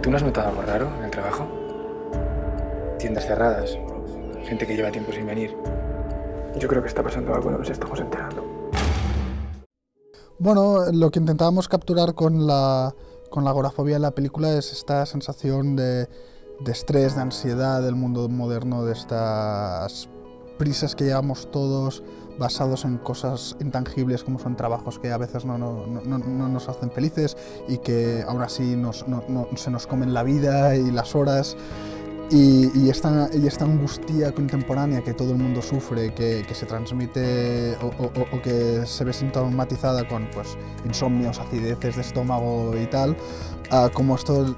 ¿Tú no has notado algo raro en el trabajo? Tiendas cerradas, gente que lleva tiempo sin venir. Yo creo que está pasando algo, no nos estamos enterando. Bueno, lo que intentábamos capturar con la agorafobia en la película es esta sensación de estrés, de ansiedad del mundo moderno, de estas prisas que llevamos todos basados en cosas intangibles como son trabajos que a veces no nos hacen felices y que aún así se nos comen la vida y las horas. Y esta angustia contemporánea que todo el mundo sufre, que se transmite o que se ve sintomatizada con pues, insomnios, acideces de estómago y tal, como esto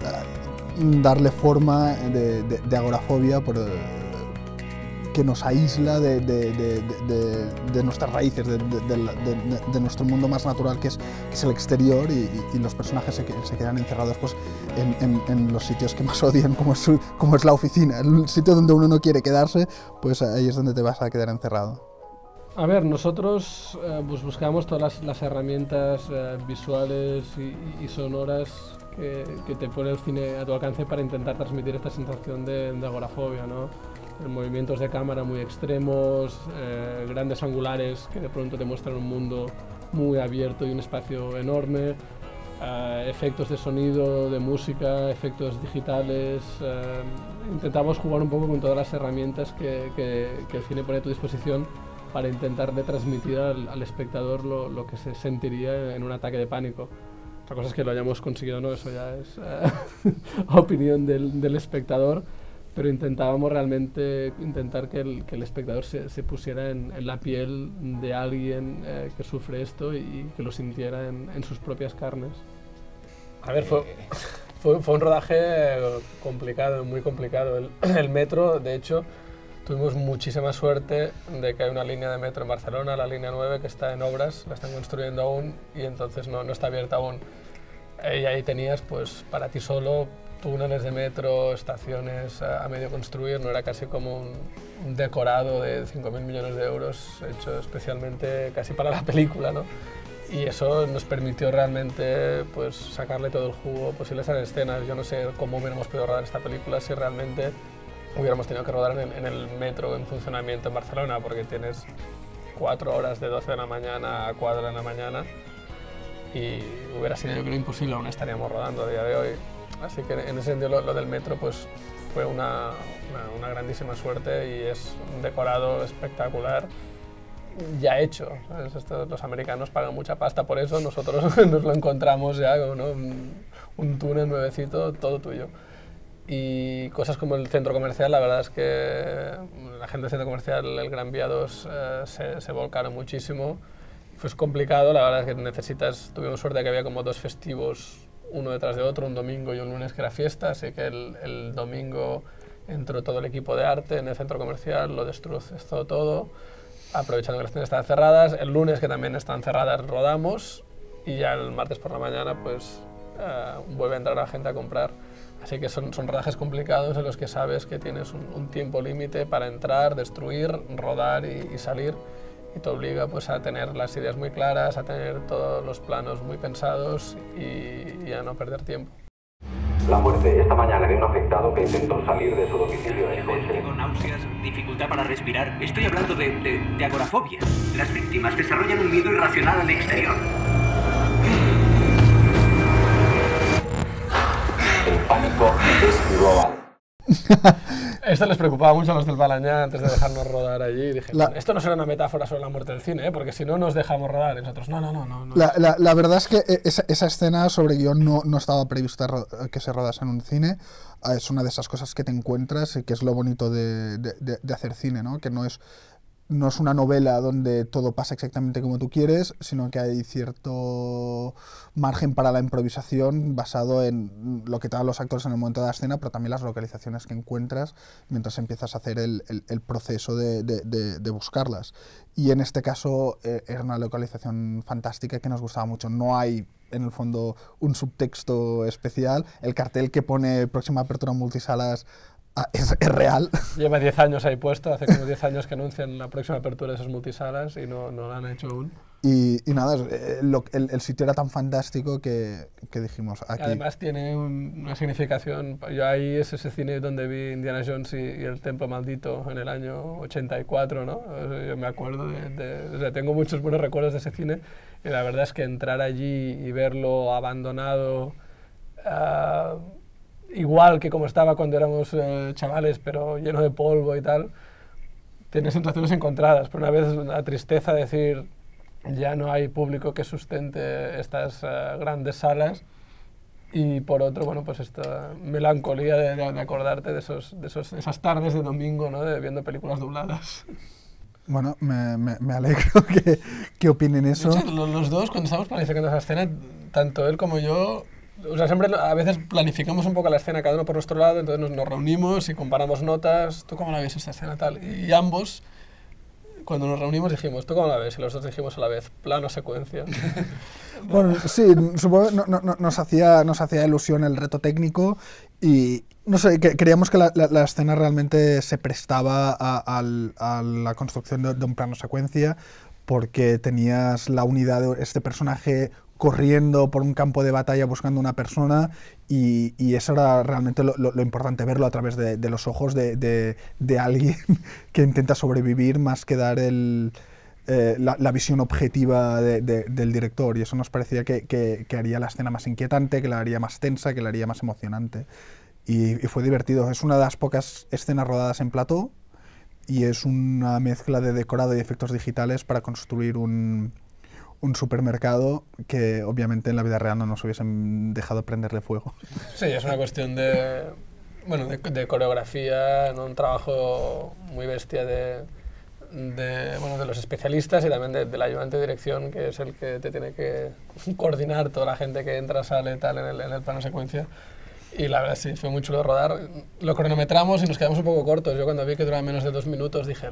darle forma de agorafobia que nos aísla de nuestras raíces, de nuestro mundo más natural que es el exterior y los personajes se quedan encerrados pues, en los sitios que más odian, como es la oficina, el sitio donde uno no quiere quedarse, pues ahí es donde te vas a quedar encerrado. A ver, nosotros pues buscamos todas las herramientas visuales y sonoras que te pone el cine a tu alcance para intentar transmitir esta sensación de agorafobia, ¿no? Movimientos de cámara muy extremos, grandes angulares que de pronto te muestran un mundo muy abierto y un espacio enorme, efectos de sonido, de música, efectos digitales. Intentamos jugar un poco con todas las herramientas que el cine pone a tu disposición para intentar transmitir al espectador lo que se sentiría en un ataque de pánico. Otra cosa es que lo hayamos conseguido o no, eso ya es opinión del espectador, pero intentábamos realmente que el espectador se pusiera en la piel de alguien que sufre esto y que lo sintiera en sus propias carnes. A ver, fue un rodaje complicado, muy complicado. El metro, de hecho, tuvimos muchísima suerte de que hay una línea de metro en Barcelona, la línea 9, que está en obras, la están construyendo aún y entonces no está abierta aún. Y ahí tenías, pues, para ti solo, túneles de metro, estaciones a medio construir, no era casi como un decorado de 5.000 millones de euros hecho especialmente casi para la película, ¿no? Y eso nos permitió realmente pues, sacarle todo el jugo posible a las escenas. Yo no sé cómo hubiéramos podido rodar esta película si realmente hubiéramos tenido que rodar en el metro en funcionamiento en Barcelona, porque tienes 4 horas de 12 de la mañana a 4 de la mañana y hubiera sido yo creo imposible, aún estaríamos rodando a día de hoy. Así que en ese sentido lo del metro pues, fue una grandísima suerte y es un decorado espectacular ya hecho. Los americanos pagan mucha pasta por eso, nosotros nos lo encontramos ya, ¿no? un túnel nuevecito, todo tuyo. Y cosas como el centro comercial, la verdad es que la gente del centro comercial, el Gran Vía 2, se volcaron muchísimo. Fue complicado, la verdad es que tuvimos suerte de que había como 2 festivos uno detrás de otro, un domingo y un lunes que era fiesta, así que el domingo entró todo el equipo de arte en el centro comercial, lo destrozó todo, aprovechando que las tiendas estaban cerradas. El lunes, que también están cerradas, rodamos y ya el martes por la mañana pues vuelve a entrar la gente a comprar. Así que son rodajes complicados en los que sabes que tienes un tiempo límite para entrar, destruir, rodar y salir. Y te obliga pues, a tener las ideas muy claras, a tener todos los planos muy pensados y a no perder tiempo. La muerte esta mañana de un afectado que intentó salir de su domicilio en coche. Tengo náuseas, dificultad para respirar. Estoy hablando de agorafobia. Las víctimas desarrollan un miedo irracional al exterior. El pánico es global. Esto les preocupaba mucho a los del Balañá antes de dejarnos rodar allí. Dije, esto no será una metáfora sobre la muerte del cine, porque si no nos dejamos rodar. Y nosotros, no. La verdad es que esa escena sobre guión no estaba prevista que se rodase en un cine. Es una de esas cosas que te encuentras y que es lo bonito de hacer cine, ¿no? Que no es una novela donde todo pasa exactamente como tú quieres, sino que hay cierto margen para la improvisación basado en lo que te dan los actores en el momento de la escena, pero también las localizaciones que encuentras mientras empiezas a hacer el proceso de buscarlas. Y en este caso era una localización fantástica que nos gustaba mucho. No hay, en el fondo, un subtexto especial. El cartel que pone próxima apertura multisalas es real. Lleva 10 años ahí puesto, hace como 10 años que anuncian la próxima apertura de esas multisalas y no la han hecho aún. Y nada, el sitio era tan fantástico que dijimos aquí. Además tiene una significación. Yo ahí es ese cine donde vi Indiana Jones y el Templo Maldito en el año 84, ¿no? Yo me acuerdo o sea, tengo muchos buenos recuerdos de ese cine y la verdad es que entrar allí y verlo abandonado, igual que como estaba cuando éramos chavales, pero lleno de polvo y tal, tiene sensaciones encontradas. Por una vez la tristeza de decir, ya no hay público que sustente estas grandes salas, y por otro, bueno, pues esta melancolía de acordarte de esas tardes de domingo, ¿no? De viendo películas dobladas. Bueno, me alegro que opinen eso. De hecho, los dos, cuando estamos planificando esa escena, tanto él como yo, o sea, siempre a veces planificamos un poco la escena cada uno por nuestro lado, entonces nos reunimos y comparamos notas. ¿Tú cómo la ves esta escena tal? Y ambos, cuando nos reunimos, dijimos, ¿tú cómo la ves? Y los dos dijimos a la vez, plano secuencia. Bueno, sí, supongo que nos hacía ilusión el reto técnico y, no sé, creíamos que la escena realmente se prestaba a la construcción de un plano secuencia, porque tenías la unidad de este personaje corriendo por un campo de batalla buscando una persona y eso era realmente lo importante, verlo a través de los ojos de alguien que intenta sobrevivir más que dar la visión objetiva del director, y eso nos parecía que haría la escena más inquietante, que la haría más tensa, que la haría más emocionante, y fue divertido. Es una de las pocas escenas rodadas en plató y es una mezcla de decorado y efectos digitales para construir un supermercado que obviamente en la vida real no nos hubiesen dejado prenderle fuego. Sí, es una cuestión de coreografía, ¿no? Un trabajo muy bestia de los especialistas y también del ayudante de dirección, que es el que te tiene que coordinar toda la gente que entra, sale, tal, en el plano secuencia. Y la verdad sí, fue muy chulo de rodar. Lo cronometramos y nos quedamos un poco cortos. Yo cuando vi que duraba menos de 2 minutos dije...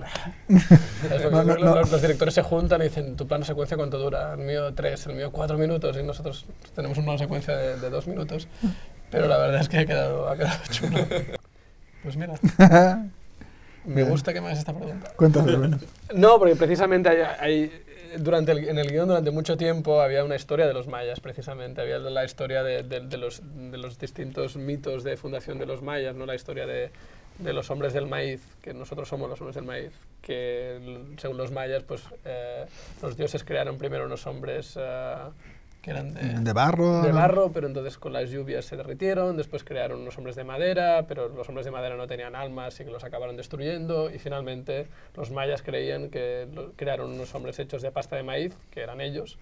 Los directores se juntan y dicen, ¿tu plano secuencia cuánto dura? El mío 3, el mío 4 minutos, y nosotros tenemos un plano secuencia de 2 minutos. Pero la verdad es que ha quedado chulo. Pues mira... Me gusta que me hagas esta pregunta. Cuéntame. No, porque precisamente en el guión durante mucho tiempo había una historia de los mayas, precisamente. Había la historia de los distintos mitos de fundación de los mayas, ¿no? La historia de los hombres del maíz, que nosotros somos los hombres del maíz, que según los mayas, pues los dioses crearon primero unos hombres que eran de barro. De barro, pero entonces con las lluvias se derritieron, después crearon unos hombres de madera, pero los hombres de madera no tenían almas y que los acabaron destruyendo, y finalmente los mayas creían que crearon unos hombres hechos de pasta de maíz, que eran ellos,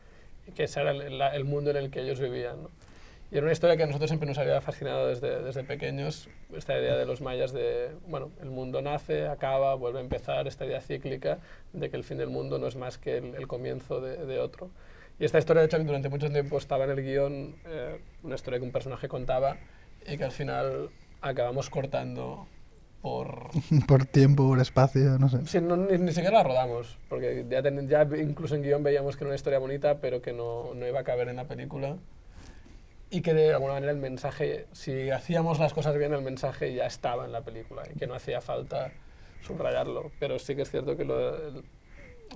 y que ese era el mundo en el que ellos vivían, ¿no? Y era una historia que a nosotros siempre nos había fascinado desde pequeños, esta idea de los mayas de, bueno, el mundo nace, acaba, vuelve a empezar, esta idea cíclica de que el fin del mundo no es más que el comienzo de otro. Y esta historia, de hecho, durante mucho tiempo estaba en el guión, una historia que un personaje contaba y que al final acabamos cortando por... por tiempo, por espacio, no sé. Sí, ni siquiera la rodamos, porque ya incluso en guión veíamos que era una historia bonita, pero que no iba a caber en la película. Y que de alguna manera el mensaje, si hacíamos las cosas bien, el mensaje ya estaba en la película y que no hacía falta subrayarlo. Pero sí que es cierto que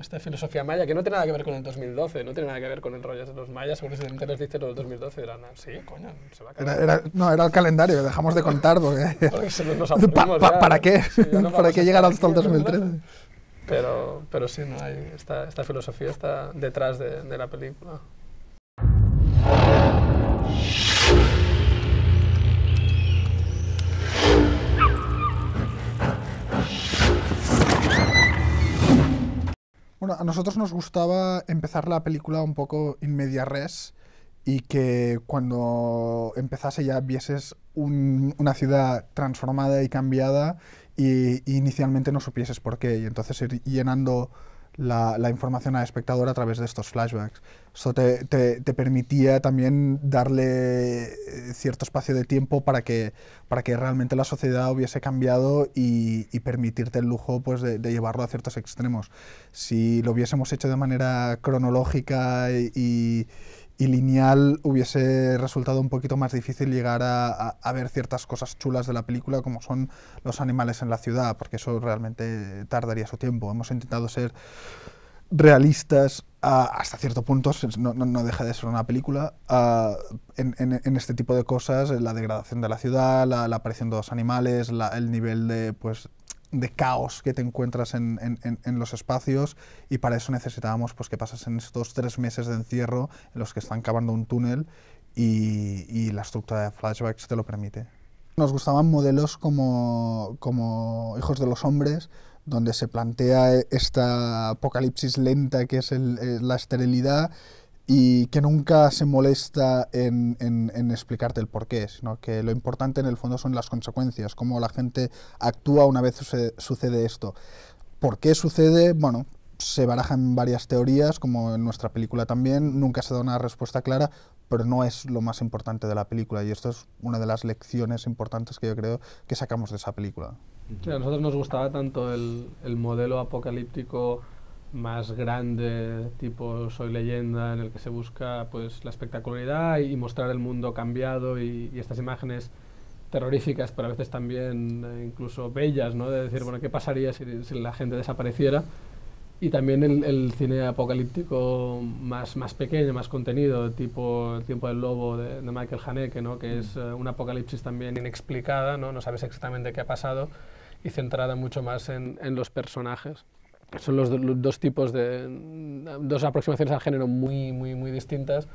esta filosofía maya, que no tiene nada que ver con el 2012, no tiene nada que ver con el rollo de los mayas, seguro que si les dice lo del 2012 dirán, sí, coño, se va a acabar. Era el calendario, que dejamos de contar porque... Porque nos aburrimos ya. ¿Para qué? Sí, ¿Para qué llegar hasta el 2013? Pero sí, no hay, esta filosofía está detrás de la película. Bueno, a nosotros nos gustaba empezar la película un poco in media res y que cuando empezase ya vieses una ciudad transformada y cambiada y inicialmente no supieses por qué, y entonces ir llenando la información al espectador a través de estos flashbacks. Esto te permitía también darle cierto espacio de tiempo para que realmente la sociedad hubiese cambiado y permitirte el lujo, pues, de llevarlo a ciertos extremos. Si lo hubiésemos hecho de manera cronológica y lineal, hubiese resultado un poquito más difícil llegar a ver ciertas cosas chulas de la película, como son los animales en la ciudad, porque eso realmente tardaría su tiempo. Hemos intentado ser realistas hasta cierto punto, no deja de ser una película, en este tipo de cosas, la degradación de la ciudad, la aparición de los animales, el nivel de, pues, de caos que te encuentras en los espacios, y para eso necesitábamos pues, que pasasen estos 3 meses de encierro en los que están cavando un túnel y la estructura de flashbacks te lo permite. Nos gustaban modelos como Hijos de los Hombres, donde se plantea esta apocalipsis lenta que es la esterilidad, y que nunca se molesta en explicarte el porqué, sino que lo importante en el fondo son las consecuencias, cómo la gente actúa una vez sucede esto. ¿Por qué sucede? Bueno, se barajan varias teorías, como en nuestra película también, nunca se da una respuesta clara, pero no es lo más importante de la película, y esto es una de las lecciones importantes que yo creo que sacamos de esa película. Sí, a nosotros nos gustaba tanto el modelo apocalíptico más grande, tipo Soy Leyenda, en el que se busca pues la espectacularidad y mostrar el mundo cambiado y estas imágenes terroríficas, pero a veces también incluso bellas, ¿no? De decir, bueno, ¿qué pasaría si la gente desapareciera? Y también el cine apocalíptico más pequeño, más contenido, tipo El tiempo del lobo de Michael Haneke, ¿no? Que es un apocalipsis también inexplicada, ¿no? No sabes exactamente qué ha pasado, y centrada mucho más en los personajes. Son los dos tipos dos aproximaciones al género muy distintas,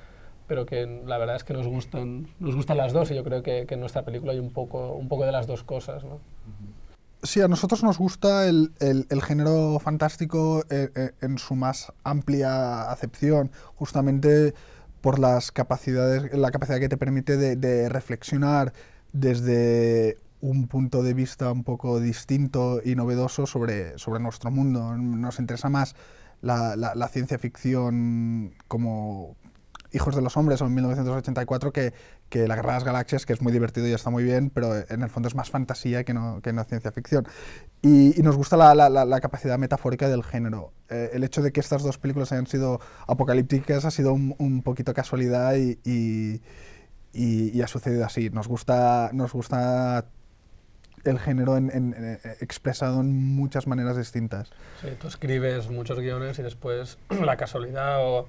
pero que la verdad es que nos gustan las dos, y yo creo que en nuestra película hay un poco de las dos cosas, ¿no? Sí, a nosotros nos gusta el género fantástico en su más amplia acepción, justamente por la capacidad que te permite de reflexionar desde un punto de vista un poco distinto y novedoso sobre nuestro mundo. Nos interesa más la ciencia ficción como Hijos de los Hombres o en 1984 que La Guerra de las Galaxias, que es muy divertido y está muy bien, pero en el fondo es más fantasía que no ciencia ficción. Y nos gusta la capacidad metafórica del género. El hecho de que estas dos películas hayan sido apocalípticas ha sido un poquito casualidad y ha sucedido así. Nos gusta el género expresado en muchas maneras distintas. Sí, tú escribes muchos guiones y después la casualidad o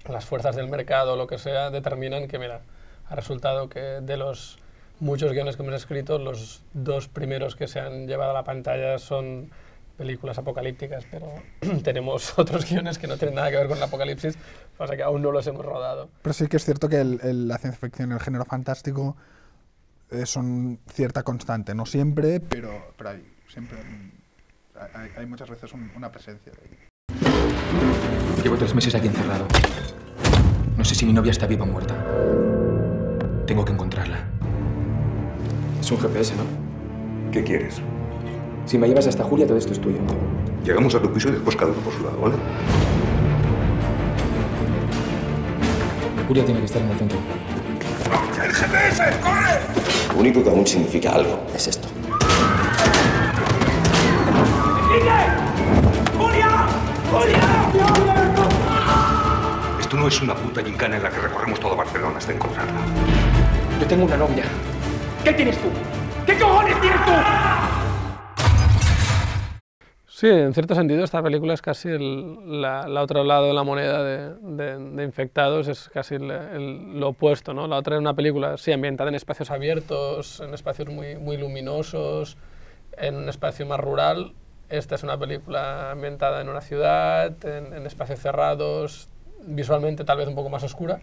las fuerzas del mercado o lo que sea determinan que, mira, ha resultado que de los muchos guiones que hemos escrito, los 2 primeros que se han llevado a la pantalla son películas apocalípticas, pero tenemos otros guiones que no tienen nada que ver con el apocalipsis, pasa que aún no los hemos rodado. Pero sí que es cierto que la ciencia ficción y el género fantástico son cierta constante, no siempre, pero hay muchas veces una presencia de ahí. Llevo 3 meses aquí encerrado. No sé si mi novia está viva o muerta. Tengo que encontrarla. Es un GPS, ¿no? ¿Qué quieres? Si me llevas hasta Julia, todo esto es tuyo. Llegamos a tu piso y después cada uno por su lado, ¿vale? Julia tiene que estar en el centro. ¡El GPS! ¡Corre! Lo único que aún significa algo es esto. ¡Julia! ¡Julia! Esto no es una puta gincana en la que recorremos todo Barcelona hasta encontrarla. Yo tengo una novia. ¿Qué tienes tú? ¿Qué cojones tienes tú? Sí, en cierto sentido esta película es casi la otro lado de la moneda de Infectados, es casi lo opuesto, ¿no? La otra es una película, sí, ambientada en espacios abiertos, en espacios muy luminosos, en un espacio más rural. Esta es una película ambientada en una ciudad, en espacios cerrados, visualmente tal vez un poco más oscura,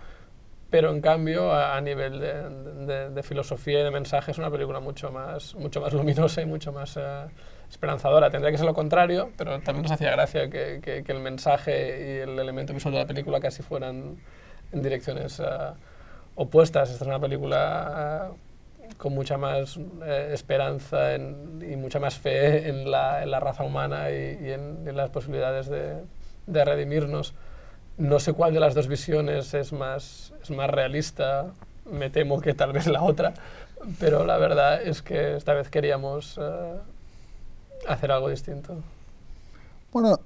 pero en cambio a nivel de filosofía y de mensaje es una película mucho más luminosa y mucho más esperanzadora. Tendría que ser lo contrario, pero también nos hacía gracia que el mensaje y el elemento visual de la película casi fueran en direcciones opuestas. Esta es una película con mucha más esperanza y mucha más fe en la raza humana y en las posibilidades de redimirnos. No sé cuál de las dos visiones es más realista, me temo que tal vez la otra, pero la verdad es que esta vez queríamos hacer algo distinto. Bueno,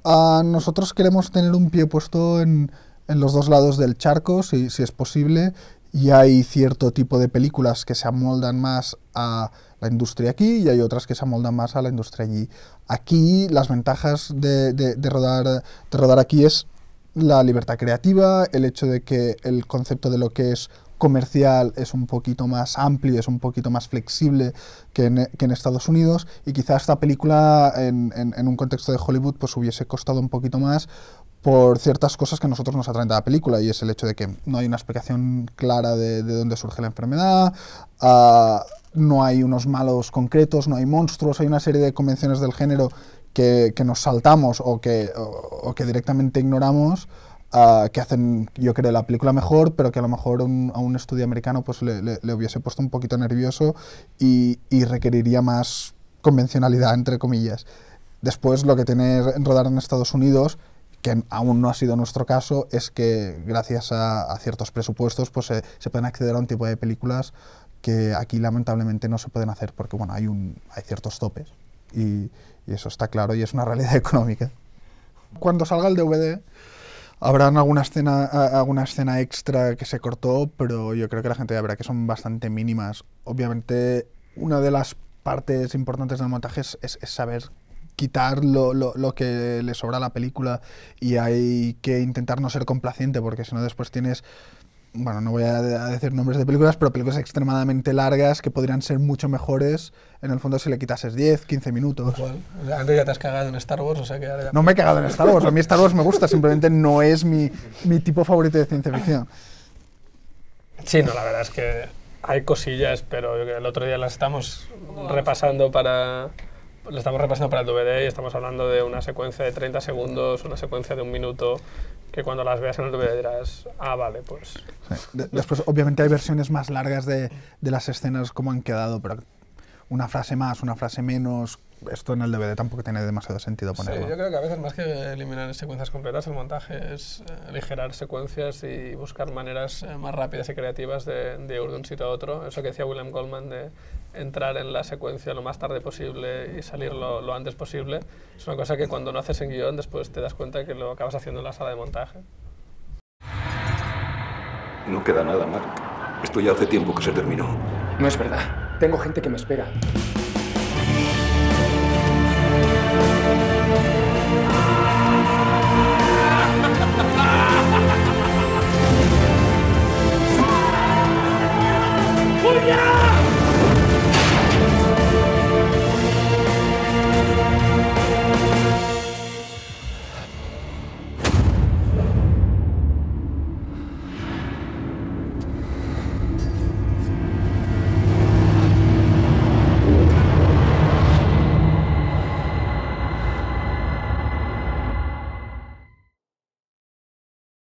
nosotros queremos tener un pie puesto en los dos lados del charco, si es posible, y hay cierto tipo de películas que se amoldan más a la industria aquí y hay otras que se amoldan más a la industria allí. Aquí las ventajas de rodar aquí es la libertad creativa, el hecho de que el concepto de lo que es comercial es un poquito más amplio, es un poquito más flexible que en Estados Unidos, y quizá esta película en un contexto de Hollywood pues hubiese costado un poquito más por ciertas cosas que a nosotros nos atraen de la película, y es el hecho de que no hay una explicación clara de dónde surge la enfermedad, no hay unos malos concretos, no hay monstruos, hay una serie de convenciones del género que nos saltamos o que directamente ignoramos, que hacen, yo creo, la película mejor, pero que a lo mejor a un estudio americano pues le hubiese puesto un poquito nervioso y requeriría más convencionalidad, entre comillas. Después, lo que tiene rodar en Estados Unidos, que aún no ha sido nuestro caso, es que gracias a ciertos presupuestos pues se pueden acceder a un tipo de películas que aquí lamentablemente no se pueden hacer porque bueno, hay ciertos topes y eso está claro y es una realidad económica. Cuando salga el DVD habrá alguna escena extra que se cortó, pero yo creo que la gente ya verá que son bastante mínimas. Obviamente una de las partes importantes del montaje es saber quitar lo que le sobra a la película, y hay que intentar no ser complaciente porque si no después tienes, bueno, no voy a decir nombres de películas, pero películas extremadamente largas que podrían ser mucho mejores en el fondo si le quitases 10, 15 minutos. Igual. Antes ya te has cagado en Star Wars, o sea que ahora ya... No me he cagado en Star Wars, a mí Star Wars me gusta, simplemente no es mi tipo favorito de ciencia ficción. Sí, no, la verdad es que hay cosillas, pero el otro día las estamos repasando para el DVD y estamos hablando de una secuencia de 30 segundos, una secuencia de 1 minuto, que cuando las veas en el DVD dirás, ah, vale, pues... Sí. Después, obviamente, hay versiones más largas de las escenas como han quedado, pero una frase más, una frase menos, esto en el DVD tampoco tiene demasiado sentido ponerlo. Sí, yo creo que a veces más que eliminar secuencias completas, el montaje es aligerar secuencias y buscar maneras más rápidas y creativas de ir de un sitio a otro. Eso que decía William Goldman de entrar en la secuencia lo más tarde posible y salir lo antes posible, es una cosa que cuando no haces en guión después te das cuenta que lo acabas haciendo en la sala de montaje. No queda nada, Mark. Esto ya hace tiempo que se terminó. No es verdad. Tengo gente que me espera.